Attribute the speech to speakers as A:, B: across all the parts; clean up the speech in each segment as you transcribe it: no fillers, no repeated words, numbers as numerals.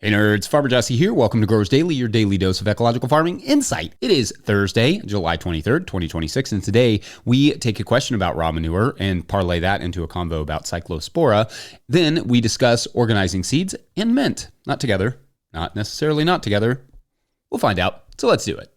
A: Hey nerds, Farmer Jesse here. Welcome to Growers Daily, your daily dose of ecological farming insight. It is Thursday, July 23rd, 2026, and today we take a question about raw manure and parlay that into a convo about Cyclospora. Then we discuss organizing seeds and mint. Not together, not necessarily not together. We'll find out, so let's do it.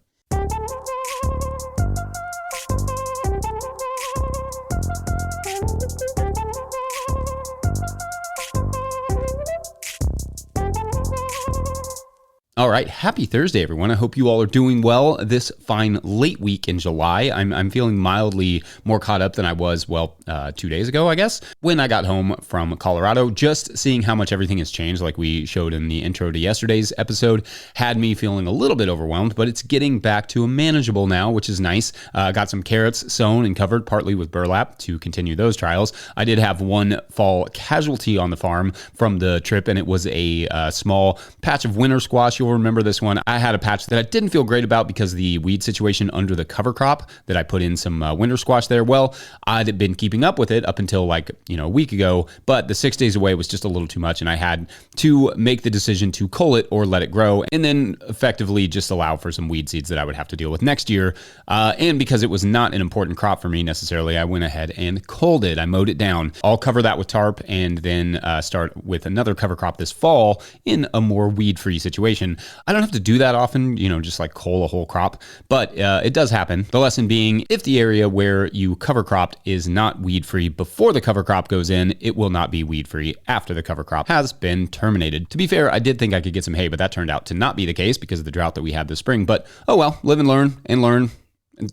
A: All right, happy Thursday, everyone. I hope you all are doing well this fine late week in July. I'm feeling mildly more caught up than I was, 2 days ago, I guess, when I got home from Colorado. Just seeing how much everything has changed, like we showed in the intro to yesterday's episode, had me feeling a little bit overwhelmed, but it's getting back to a manageable now, which is nice. Got some carrots sown and covered partly with burlap to continue those trials. I did have one fall casualty on the farm from the trip, and it was a small patch of winter squash. You'll remember this one. I had a patch that I didn't feel great about because of the weed situation under the cover crop that I put in some winter squash there. Well, I'd been keeping up with it up until a week ago, but the 6 days away was just a little too much, and I had to make the decision to cull it or let it grow, and then effectively just allow for some weed seeds that I would have to deal with next year. And because it was not an important crop for me necessarily, I went ahead and culled it. I mowed it down. I'll cover that with tarp and then start with another cover crop this fall in a more weed-free situation. I don't have to do that often, just like cull a whole crop, but it does happen. The lesson being, if the area where you cover cropped is not weed-free before the cover crop goes in, it will not be weed-free after the cover crop has been terminated. To be fair, I did think I could get some hay, but that turned out to not be the case because of the drought that we had this spring. But oh well, live and learn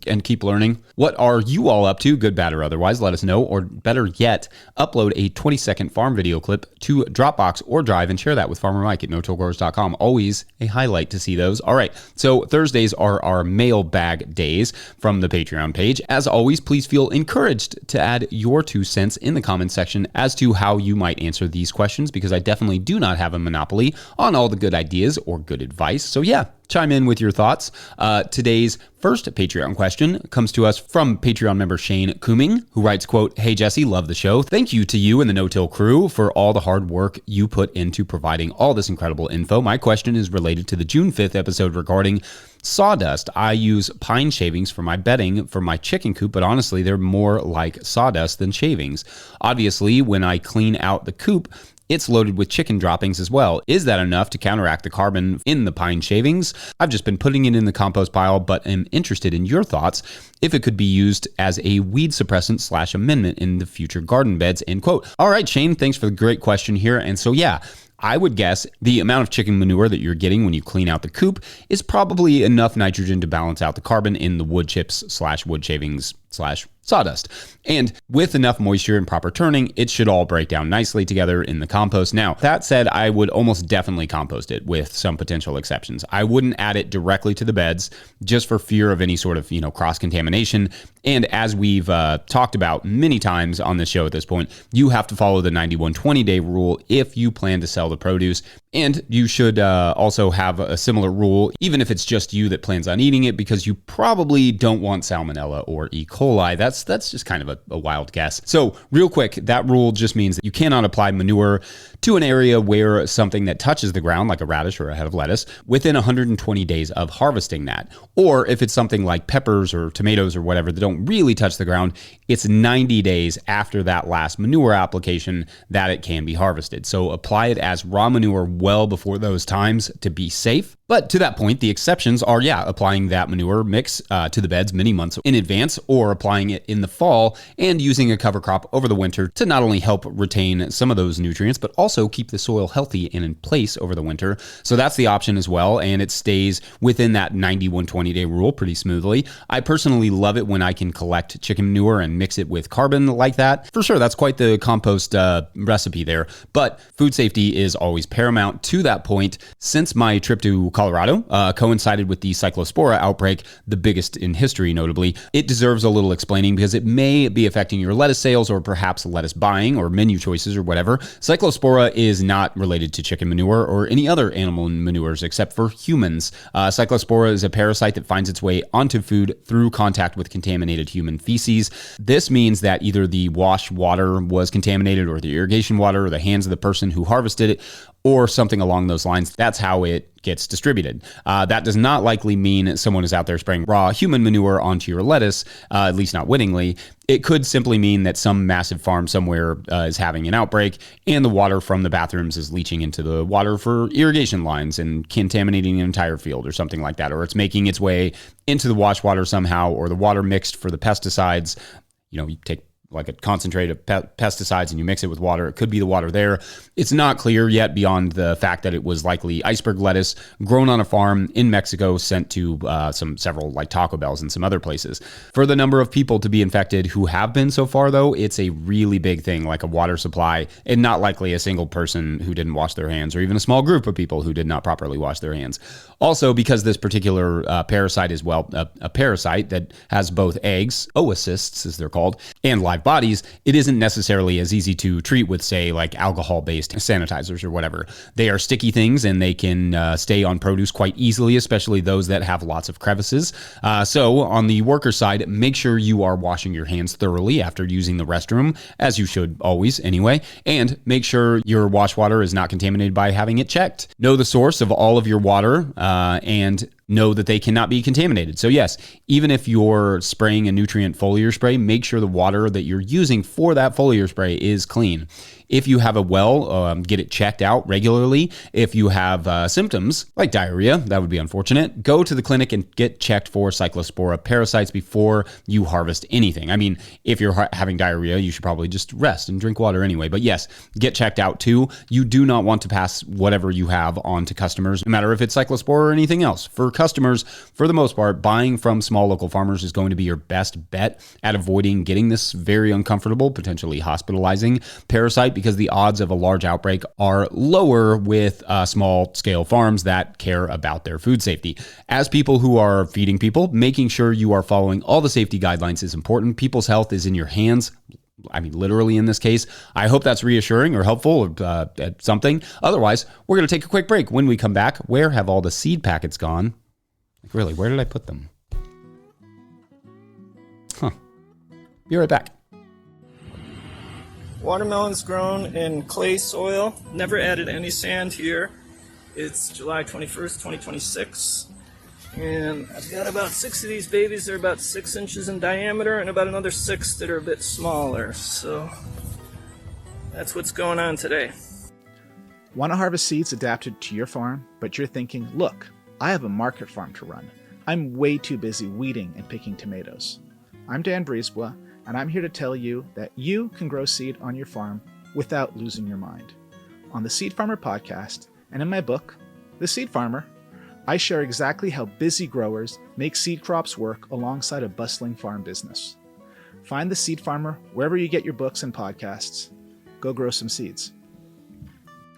A: and keep learning. What are you all up to, good, bad, or otherwise? Let us know, or better yet, upload a 20-second farm video clip to Dropbox or Drive and share that with Farmer Mike at no-tillgrowers.com. Always a highlight to see those. All right, so Thursdays are our mailbag days from the Patreon page. As always, please feel encouraged to add your 2 cents in the comments section as to how you might answer these questions, because I definitely do not have a monopoly on all the good ideas or good advice. So yeah, chime in with your thoughts. Today's first Patreon question comes to us from Patreon member Shane Cooming, who writes, quote, "Hey Jesse, love the show. Thank you to you and the No-Till crew for all the hard work you put into providing all this incredible info. My question is related to the June 5th episode regarding sawdust. I use pine shavings for my bedding for my chicken coop, but honestly, they're more like sawdust than shavings. Obviously, when I clean out the coop, it's loaded with chicken droppings as well. Is that enough to counteract the carbon in the pine shavings? I've just been putting it in the compost pile, but am interested in your thoughts if it could be used as a weed suppressant / amendment in the future garden beds," end quote. All right, Shane, thanks for the great question here. And so, yeah, I would guess the amount of chicken manure that you're getting when you clean out the coop is probably enough nitrogen to balance out the carbon in the wood chips / wood shavings / sawdust. And with enough moisture and proper turning, it should all break down nicely together in the compost. Now, that said, I would almost definitely compost it with some potential exceptions. I wouldn't add it directly to the beds just for fear of any sort of, cross-contamination. And as we've talked about many times on this show at this point, you have to follow the 91-20-day rule if you plan to sell the produce. And you should also have a similar rule, even if it's just you that plans on eating it, because you probably don't want salmonella or E. coli. That's just kind of a wild guess. So real quick, that rule just means that you cannot apply manure to an area where something that touches the ground, like a radish or a head of lettuce, within 120 days of harvesting that. Or if it's something like peppers or tomatoes or whatever that don't really touch the ground, it's 90 days after that last manure application that it can be harvested. So apply it as raw manure well before those times to be safe. But to that point, the exceptions are, applying that manure mix to the beds many months in advance, or applying it in the fall and using a cover crop over the winter to not only help retain some of those nutrients, but also keep the soil healthy and in place over the winter. So that's the option as well, and it stays within that 91-20-day rule pretty smoothly. I personally love it when I can collect chicken manure and mix it with carbon like that. For sure, that's quite the compost recipe there, but food safety is always paramount to that point. Since my trip to Colorado coincided with the Cyclospora outbreak, the biggest in history notably, it deserves a little explaining because it may be affecting your lettuce sales or perhaps lettuce buying or menu choices or whatever. Cyclospora is not related to chicken manure or any other animal manures except for humans. Cyclospora is a parasite that finds its way onto food through contact with contaminated human feces. This means that either the wash water was contaminated or the irrigation water or the hands of the person who harvested it, or something along those lines. That's how it gets distributed. That does not likely mean someone is out there spraying raw human manure onto your lettuce, at least not wittingly. It could simply mean that some massive farm somewhere is having an outbreak and the water from the bathrooms is leaching into the water for irrigation lines and contaminating an entire field or something like that. Or it's making its way into the wash water somehow, or the water mixed for the pesticides. You take like a concentrate of pesticides and you mix it with water. It could be the water there. It's not clear yet beyond the fact that it was likely iceberg lettuce grown on a farm in Mexico, sent to several like Taco Bells and some other places. For the number of people to be infected who have been so far, though, it's a really big thing, like a water supply, and not likely a single person who didn't wash their hands, or even a small group of people who did not properly wash their hands. Also, because this particular parasite is, a parasite that has both eggs, oocysts as they're called, and live bodies, it isn't necessarily as easy to treat with, say, like alcohol-based sanitizers or whatever. They are sticky things and they can stay on produce quite easily, especially those that have lots of crevices. So on the worker side, make sure you are washing your hands thoroughly after using the restroom, as you should always anyway, and make sure your wash water is not contaminated by having it checked. Know the source of all of your water and know that they cannot be contaminated. So yes, even if you're spraying a nutrient foliar spray, make sure the water that you're using for that foliar spray is clean. If you have a well, get it checked out regularly. If you have symptoms like diarrhea, that would be unfortunate. Go to the clinic and get checked for Cyclospora parasites before you harvest anything. I mean, if you're having diarrhea, you should probably just rest and drink water anyway. But yes, get checked out too. You do not want to pass whatever you have on to customers, no matter if it's Cyclospora or anything else. For customers, for the most part, buying from small local farmers is going to be your best bet at avoiding getting this very uncomfortable, potentially hospitalizing parasite, because the odds of a large outbreak are lower with small scale farms that care about their food safety. As people who are feeding people, making sure you are following all the safety guidelines is important. People's health is in your hands. I mean, literally in this case. I hope that's reassuring or helpful or something. Otherwise, we're going to take a quick break. When we come back, where have all the seed packets gone? Like, really, where did I put them? Be right back.
B: Watermelon's grown in clay soil. Never added any sand here. It's July 21st, 2026. And I've got about 6 of these babies. They're about 6 inches in diameter and about another 6 that are a bit smaller. So that's what's going on today.
C: Want to harvest seeds adapted to your farm, but you're thinking, look, I have a market farm to run. I'm way too busy weeding and picking tomatoes. I'm Dan Brisebois, and I'm here to tell you that you can grow seed on your farm without losing your mind. On the Seed Farmer podcast, and in my book, The Seed Farmer, I share exactly how busy growers make seed crops work alongside a bustling farm business. Find The Seed Farmer wherever you get your books and podcasts. Go grow some seeds.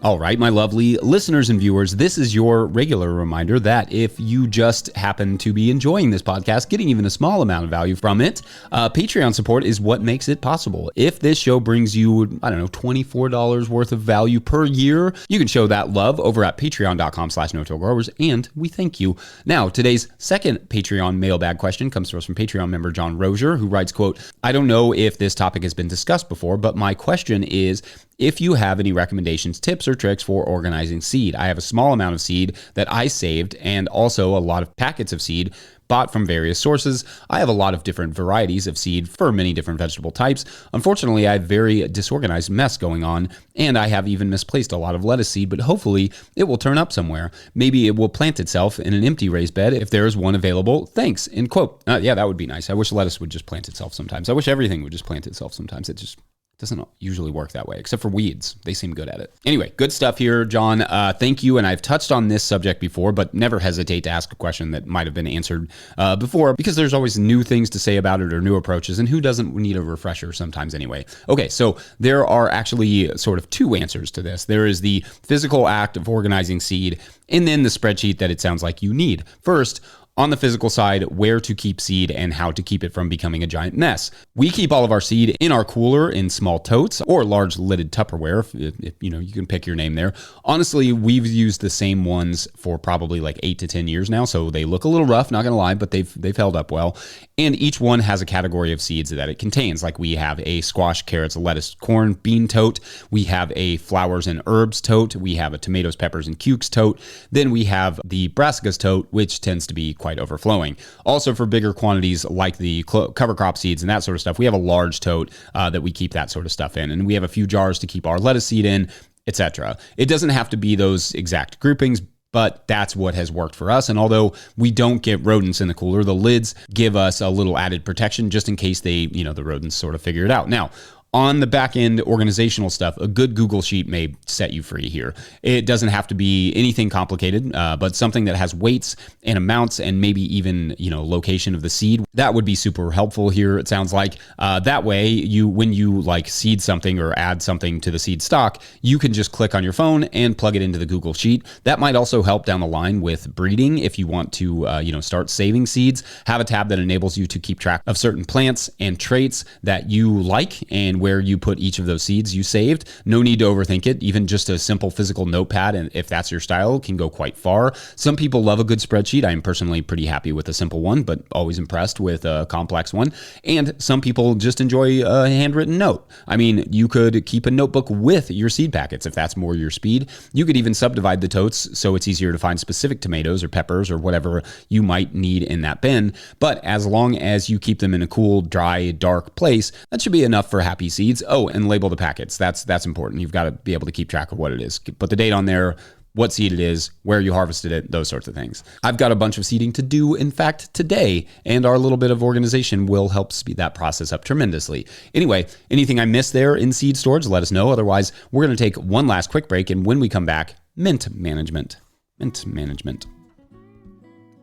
A: All right, my lovely listeners and viewers, this is your regular reminder that if you just happen to be enjoying this podcast, getting even a small amount of value from it, Patreon support is what makes it possible. If this show brings you, $24 worth of value per year, you can show that love over at patreon.com/no-till-growers, and we thank you. Now, today's second Patreon mailbag question comes to us from Patreon member John Rozier, who writes, quote, I don't know if this topic has been discussed before, but my question is, if you have any recommendations, tips, or tricks for organizing seed. I have a small amount of seed that I saved and also a lot of packets of seed bought from various sources. I have a lot of different varieties of seed for many different vegetable types. Unfortunately, I have very disorganized mess going on, and I have even misplaced a lot of lettuce seed, but hopefully it will turn up somewhere. Maybe it will plant itself in an empty raised bed if there is one available. Thanks, end quote. Yeah, that would be nice. I wish lettuce would just plant itself sometimes. I wish everything would just plant itself sometimes. It just doesn't usually work that way, except for weeds. They seem good at it. Anyway, good stuff here, John. Thank you. And I've touched on this subject before, but never hesitate to ask a question that might have been answered before, because there's always new things to say about it or new approaches, and who doesn't need a refresher sometimes anyway? Okay, so there are actually sort of two answers to this. There is the physical act of organizing seed, and then the spreadsheet that it sounds like you need. First, On the physical side, where to keep seed and how to keep it from becoming a giant mess. We keep all of our seed in our cooler in small totes or large lidded Tupperware, if you can pick your name there. Honestly, we've used the same ones for probably like 8 to 10 years now, so they look a little rough, not gonna lie, but they've held up well. And each one has a category of seeds that it contains. Like we have a squash, carrots, lettuce, corn, bean tote. We have a flowers and herbs tote. We have a tomatoes, peppers, and cukes tote. Then we have the brassicas tote, which tends to be quite overflowing. Also for bigger quantities like the cover crop seeds and that sort of stuff, we have a large tote that we keep that sort of stuff in. And we have a few jars to keep our lettuce seed in, etc. It doesn't have to be those exact groupings, but that's what has worked for us. And although we don't get rodents in the cooler, the lids give us a little added protection just in case they, the rodents sort of figure it out. Now, on the back end organizational stuff, a good Google Sheet may set you free here. It doesn't have to be anything complicated, but something that has weights and amounts and maybe even, location of the seed. That would be super helpful here, it sounds like. That way, when you like seed something or add something to the seed stock, you can just click on your phone and plug it into the Google Sheet. That might also help down the line with breeding if you want to, start saving seeds. Have a tab that enables you to keep track of certain plants and traits that you like and where you put each of those seeds you saved. No need to overthink it. Even just a simple physical notepad, and if that's your style, can go quite far. Some people love a good spreadsheet. I'm personally pretty happy with a simple one, but always impressed with a complex one. And some people just enjoy a handwritten note. I mean, you could keep a notebook with your seed packets if that's more your speed. You could even subdivide the totes so it's easier to find specific tomatoes or peppers or whatever you might need in that bin. But as long as you keep them in a cool, dry, dark place, that should be enough for happy seeds. Oh, and label the packets. That's important. You've got to be able to keep track of what it is. Put the date on there, what seed it is, where you harvested it, those sorts of things. I've got a bunch of seeding to do, in fact, today, and our little bit of organization will help speed that process up tremendously. Anyway, anything I missed there in seed storage, let us know. Otherwise, we're going to take one last quick break, and when we come back, mint management. Mint management.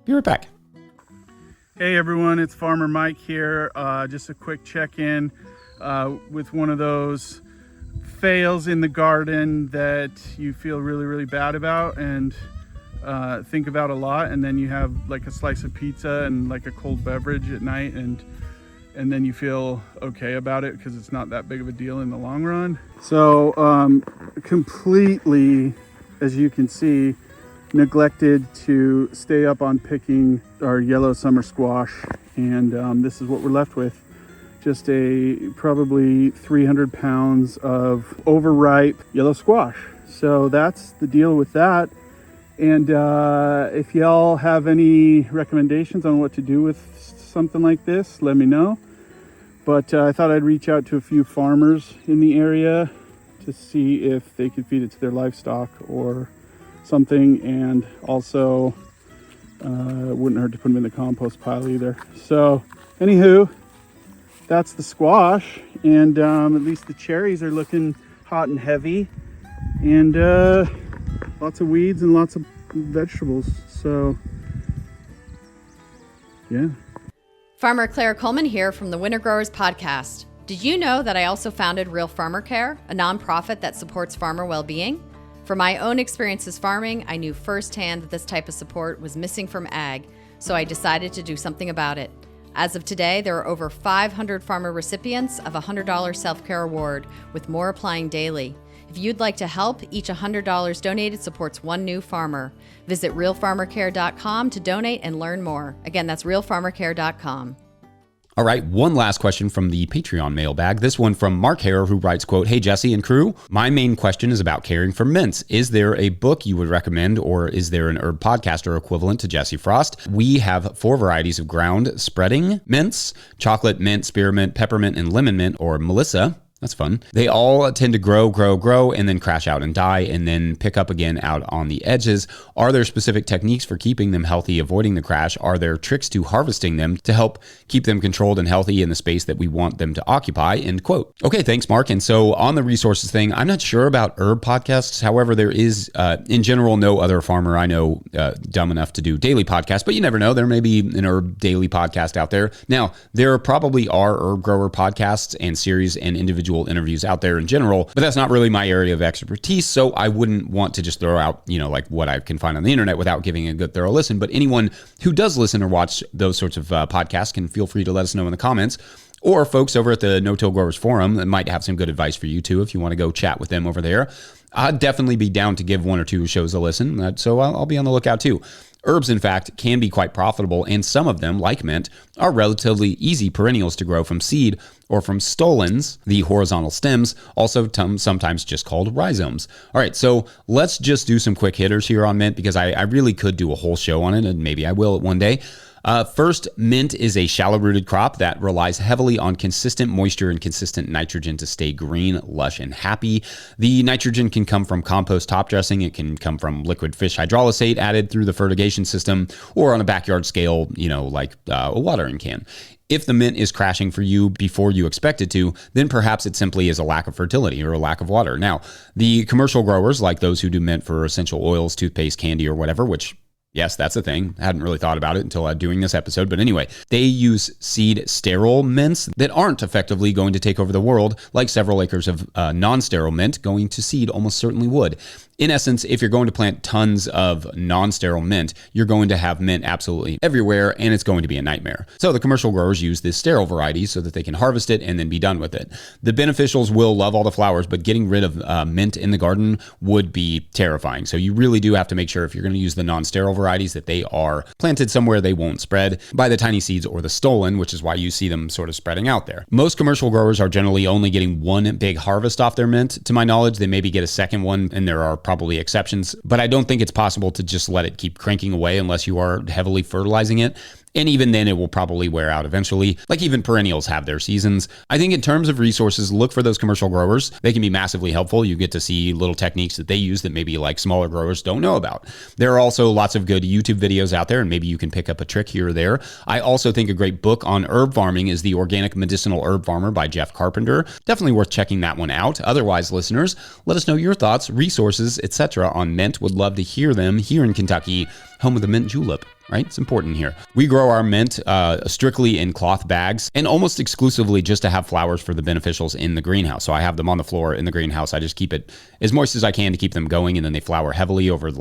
A: Be right back.
D: Hey everyone, it's Farmer Mike here. Just a quick check-in with one of those fails in the garden that you feel really, really bad about and think about a lot, and then you have like a slice of pizza and like a cold beverage at night, and then you feel okay about it because it's not that big of a deal in the long run. So completely, as you can see, neglected to stay up on picking our yellow summer squash, and this is what we're left with. Just probably 300 pounds of overripe yellow squash. So that's the deal with that. And if y'all have any recommendations on what to do with something like this, let me know. But I thought I'd reach out to a few farmers in the area to see if they could feed it to their livestock or something, and also it wouldn't hurt to put them in the compost pile either. So anywho, that's the squash, and at least the cherries are looking hot and heavy, and lots of weeds and lots of vegetables. So yeah.
E: Farmer Claire Coleman here from the Winter Growers Podcast. Did you know that I also founded Real Farmer Care, a nonprofit that supports farmer well-being? From my own experiences farming, I knew firsthand that this type of support was missing from ag, so I decided to do something about it. As of today, there are over 500 farmer recipients of a $100 self-care award, with more applying daily. If you'd like to help, each $100 donated supports one new farmer. Visit realfarmercare.com to donate and learn more. Again, that's realfarmercare.com.
A: All right, one last question from the Patreon mailbag. This one from Mark Hare, who writes, quote, "Hey, Jesse and crew, my main question is about caring for mints. Is there a book you would recommend, or is there an herb podcaster equivalent to Jesse Frost? We have 4 varieties of ground spreading mints: chocolate mint, spearmint, peppermint, and lemon mint, or Melissa." That's fun. They all tend to grow, and then crash out and die, and then pick up again out on the edges. Are there specific techniques for keeping them healthy, avoiding the crash? Are there tricks to harvesting them to help keep them controlled and healthy in the space that we want them to occupy? End quote. Okay, thanks, Mark. And so on the resources thing, I'm not sure about herb podcasts. However, there is, in general, no other farmer I know dumb enough to do daily podcasts, but you never know. There may be an herb daily podcast out there. Now, there probably are herb grower podcasts and series and individual individual interviews out there in general, but that's not really my area of expertise. So I wouldn't want to just throw out, like what I can find on the internet without giving a good thorough listen. But anyone who does listen or watch those sorts of podcasts can feel free to let us know in the comments. Or folks over at the No-Till Growers Forum that might have some good advice for you too, if you want to go chat with them over there. I'd definitely be down to give one or two shows a listen, so I'll be on the lookout too. Herbs, in fact, can be quite profitable, and some of them, like mint, are relatively easy perennials to grow from seed or from stolons, the horizontal stems, also sometimes just called rhizomes. All right, so let's just do some quick hitters here on mint, because I really could do a whole show on it, and maybe I will one day. First, mint is a shallow-rooted crop that relies heavily on consistent moisture and consistent nitrogen to stay green, lush, and happy. The nitrogen can come from compost top dressing. It can come from liquid fish hydrolysate added through the fertigation system, or on a backyard scale, like a watering can. If the mint is crashing for you before you expect it to, then perhaps it simply is a lack of fertility or a lack of water. Now, the commercial growers, like those who do mint for essential oils, toothpaste, candy, or whatever, which yes, that's a thing. I hadn't really thought about it until doing this episode. But anyway, they use seed sterile mints that aren't effectively going to take over the world, like several acres of non-sterile mint going to seed almost certainly would. In essence, if you're going to plant tons of non-sterile mint, you're going to have mint absolutely everywhere, and it's going to be a nightmare. So the commercial growers use this sterile variety so that they can harvest it and then be done with it. The beneficials will love all the flowers, but getting rid of mint in the garden would be terrifying. So you really do have to make sure, if you're going to use the non-sterile varieties, that they are planted somewhere they won't spread by the tiny seeds or the stolon, which is why you see them sort of spreading out there. Most commercial growers are generally only getting one big harvest off their mint. To my knowledge, they maybe get a second one, and there are probably exceptions, but I don't think it's possible to just let it keep cranking away unless you are heavily fertilizing it. And even then, it will probably wear out eventually. Like even perennials have their seasons. I think in terms of resources, look for those commercial growers. They can be massively helpful. You get to see little techniques that they use that maybe like smaller growers don't know about. There are also lots of good YouTube videos out there, and maybe you can pick up a trick here or there. I also think a great book on herb farming is The Organic Medicinal Herb Farmer by Jeff Carpenter. Definitely worth checking that one out. Otherwise, listeners, let us know your thoughts, resources, etc. on mint. Would love to hear them here in Kentucky, home of the mint julep. Right? It's important here. We grow our mint strictly in cloth bags and almost exclusively just to have flowers for the beneficials in the greenhouse. So I have them on the floor in the greenhouse. I just keep it as moist as I can to keep them going, and then they flower heavily over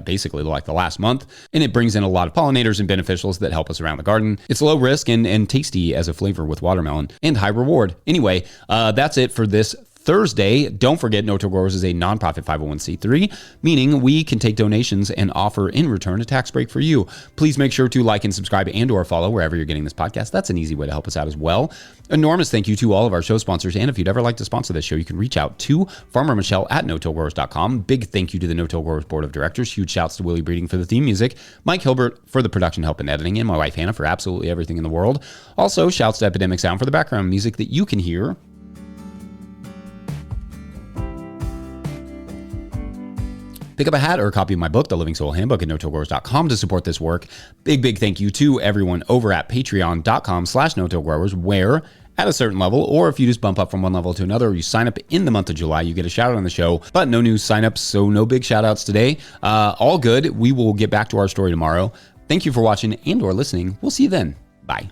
A: basically the last month. And it brings in a lot of pollinators and beneficials that help us around the garden. It's low risk and tasty as a flavor with watermelon, and high reward. Anyway, that's it for this Thursday. Don't forget, No-Till Growers is a nonprofit 501c3, meaning we can take donations and offer in return a tax break for you. Please make sure to like and subscribe and/or follow wherever you're getting this podcast. That's an easy way to help us out as well. Enormous thank you to all of our show sponsors. And if you'd ever like to sponsor this show, you can reach out to Farmer Michelle at notillgrowers.com. Big thank you to the No-Till Growers Board of Directors. Huge shouts to Willie Breeding for the theme music, Mike Hilbert for the production help and editing, and my wife Hannah for absolutely everything in the world. Also, shouts to Epidemic Sound for the background music that you can hear. Pick up a hat or a copy of my book, The Living Soil Handbook, at notillgrowers.com to support this work. Big thank you to everyone over at patreon.com/notillgrowers, where at a certain level, or if you just bump up from one level to another, or you sign up in the month of July, you get a shout out on the show, but no new signups, so no big shout outs today. All good. We will get back to our story tomorrow. Thank you for watching and or listening. We'll see you then. Bye.